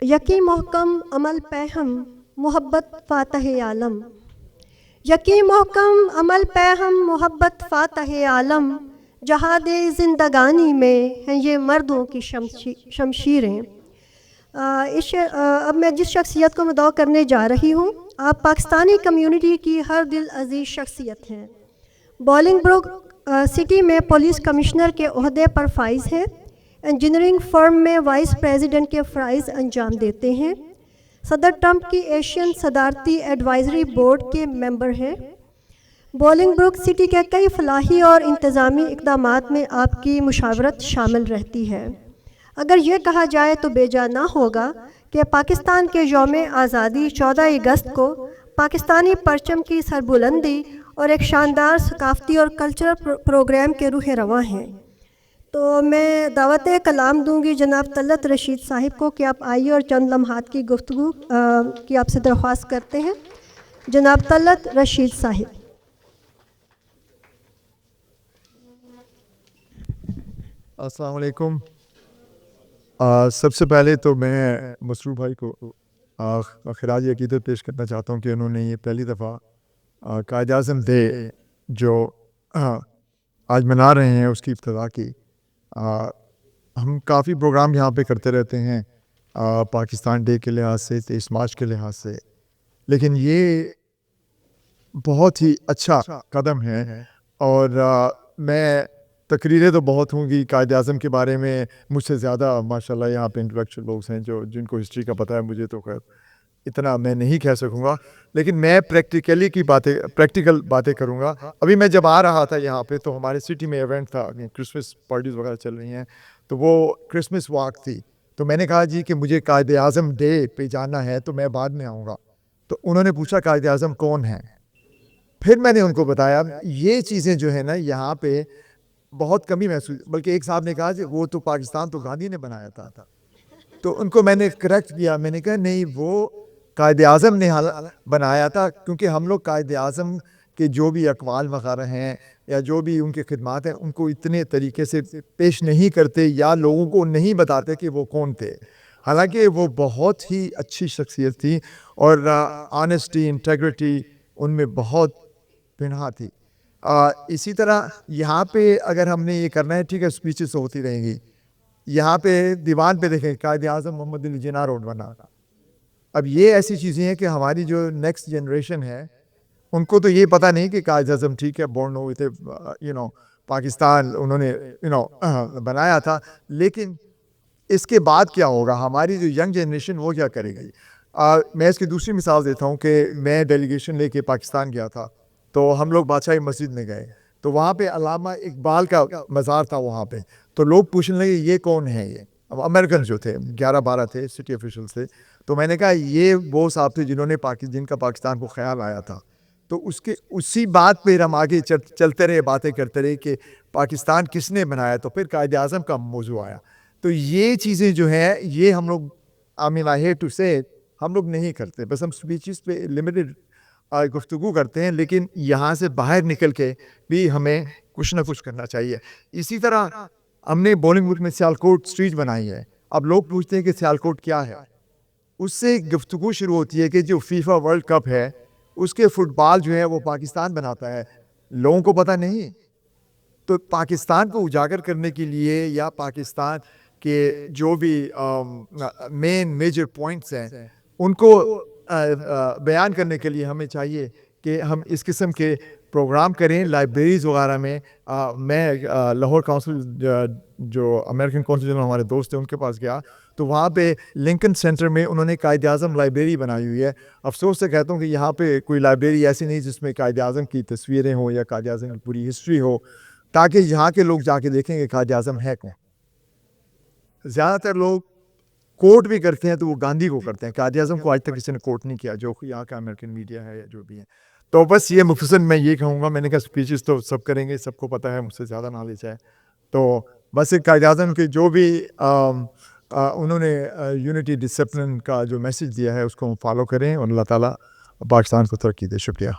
یقین محکم عمل پہم محبت فاتح عالم، یقین محکم عمل پہم محبت فاتح عالم، جہاد زندگانی میں ہیں یہ مردوں کی شمشیریں۔ اب میں جس شخصیت کو مدعو کرنے جا رہی ہوں، آپ پاکستانی کمیونٹی کی ہر دل عزیز شخصیت ہیں۔ بولنگ بروک سٹی میں پولیس کمشنر کے عہدے پر فائز ہیں، انجینئرنگ فرم میں وائس پریزیڈنٹ کے فرائض انجام دیتے ہیں، صدر ٹرمپ کی ایشین صدارتی ایڈوائزری بورڈ کے ممبر ہیں۔ بولنگ بروک سٹی کے کئی فلاحی اور انتظامی اقدامات میں آپ کی مشاورت شامل رہتی ہے۔ اگر یہ کہا جائے تو بے جا نہ ہوگا کہ پاکستان کے یوم آزادی 14 اگست کو پاکستانی پرچم کی سربلندی اور ایک شاندار ثقافتی اور کلچرل پروگرام کے روح رواں ہیں۔ تو میں دعوت کلام دوں گی جناب طلعت رشید صاحب کو کہ آپ آئیے اور چند لمحات کی گفتگو کی آپ سے درخواست کرتے ہیں۔ جناب طلعت رشید صاحب۔ السلام علیکم۔ سب سے پہلے تو میں مسرور بھائی کو خراج عقیدت پیش کرنا چاہتا ہوں کہ انہوں نے یہ پہلی دفعہ قائد اعظم ڈے جو آج منا رہے ہیں اس کی ابتدا کی۔ ہم کافی پروگرام یہاں پہ کرتے رہتے ہیں پاکستان ڈے کے لحاظ سے، 23 مارچ کے لحاظ سے، لیکن یہ بہت ہی اچھا قدم ہے۔ اور میں تقریریں تو بہت ہوں گی قائد اعظم کے بارے میں، مجھ سے زیادہ ماشاءاللہ یہاں پہ انٹلیکچوئل لوگ ہیں جن کو ہسٹری کا پتہ ہے، مجھے تو خیر اتنا میں نہیں کہہ سکوں گا، لیکن میں پریکٹیکل باتیں کروں گا۔ ابھی میں جب آ رہا تھا یہاں پہ تو ہمارے سٹی میں ایونٹ تھا، کرسمس پارٹیز وغیرہ چل رہی ہیں، تو وہ کرسمس واک تھی، تو میں نے کہا جی کہ مجھے قائد اعظم ڈے پہ جانا ہے تو میں بعد میں آؤں گا۔ تو انہوں نے پوچھا قائد اعظم کون ہیں؟ پھر میں نے ان کو بتایا یہ چیزیں جو ہے نا یہاں پہ بہت کمی محسوس، بلکہ ایک صاحب نے کہا کہ وہ تو پاکستان تو گاندھی نے بنایا تھا۔ تو ان کو میں نے کریکٹ کیا، میں نے کہا نہیں، وہ قائد اعظم نے بنایا تھا، کیونکہ ہم لوگ قائد اعظم کے جو بھی اقوال وغیرہ ہیں یا جو بھی ان کے خدمات ہیں ان کو اتنے طریقے سے پیش نہیں کرتے یا لوگوں کو نہیں بتاتے کہ وہ کون تھے، حالانکہ وہ بہت ہی اچھی شخصیت تھی اور آنیسٹی انٹیگریٹی ان میں بہت پنہا تھی۔ اسی طرح یہاں پہ اگر ہم نے یہ کرنا ہے، ٹھیک ہے اسپیچز ہوتی رہیں گی، یہاں پہ دیوان پہ دیکھیں قائد اعظم محمد علی جناح روڈ بنا۔ اب یہ ایسی چیزیں ہیں کہ ہماری جو نیکسٹ جنریشن ہے ان کو تو یہ پتہ نہیں کہ قائد اعظم ٹھیک ہے بورن ہوئے تھے، پاکستان انہوں نے بنایا تھا، لیکن اس کے بعد کیا ہوگا؟ ہماری جو ینگ جنریشن وہ کیا کرے گی؟ میں اس کی دوسری مثال دیتا ہوں کہ میں ڈیلیگیشن لے کے پاکستان گیا تھا، تو ہم لوگ بادشاہی مسجد میں گئے، تو وہاں پہ علامہ اقبال کا مزار تھا وہاں پہ، تو لوگ پوچھنے لگے یہ کون ہے؟ یہ اب امریکن جو تھے 11-12 تھے سٹی آفیشلز تھے، تو میں نے کہا یہ وہ صاحب تھے جنہوں نے جن کا پاکستان کو خیال آیا تھا۔ تو اسی بات پہ ہم آگے چلتے رہے، باتیں کرتے رہے کہ پاکستان کس نے بنایا، تو پھر قائد اعظم کا موضوع آیا۔ تو یہ چیزیں جو ہیں یہ ہم لوگ I hate to say it، ہم لوگ نہیں کرتے، بس ہم اسپیچز پہ لمیٹڈ گفتگو کرتے ہیں، لیکن یہاں سے باہر نکل کے بھی ہمیں کچھ نہ کچھ کرنا چاہیے۔ اسی طرح ہم نے بولنگ ووڈ میں سیالکوٹ اسٹریٹ بنائی ہے، اب لوگ پوچھتے ہیں کہ سیالکوٹ کیا ہے، اس سے گفتگو شروع ہوتی ہے کہ جو فیفا ورلڈ کپ ہے اس کے فٹ بال جو ہے وہ پاکستان بناتا ہے، لوگوں کو پتہ نہیں۔ تو پاکستان کو اجاگر کرنے کے لیے یا پاکستان کے جو بھی میجر پوائنٹس ہیں ان کو بیان کرنے کے لیے ہمیں چاہیے کہ ہم اس قسم کے پروگرام کریں لائبریریز وغیرہ میں۔ میں لاہور کونسل جو امریکن کونسل جنرل ہمارے دوست ہیں ان کے پاس گیا، تو وہاں پہ لنکن سینٹر میں انہوں نے قائد اعظم لائبریری بنائی ہوئی ہے۔ افسوس سے کہتا ہوں کہ یہاں پہ کوئی لائبریری ایسی نہیں جس میں قائد اعظم کی تصویریں ہوں یا قائد اعظم کی پوری ہسٹری ہو، تاکہ یہاں کے لوگ جا کے دیکھیں کہ قائد اعظم ہے کون۔ زیادہ تر لوگ کوٹ بھی کرتے ہیں تو وہ گاندھی کو کرتے ہیں، قائد اعظم کو آج تک کسی نے کوٹ نہیں کیا، جو یہاں کا امریکن میڈیا ہے یا جو بھی ہے۔ تو بس یہ مختصراً میں یہ کہوں گا، میں نے کہا اسپیچز تو سب کریں گے، سب کو پتہ ہے، مجھ سے زیادہ نالج ہے، تو بس ایک قائد اعظم کے جو بھی انہوں نے یونٹی ڈسپلن کا جو میسج دیا ہے اس کو ہم فالو کریں، اور اللہ تعالیٰ پاکستان کو ترقی دے۔ شکریہ۔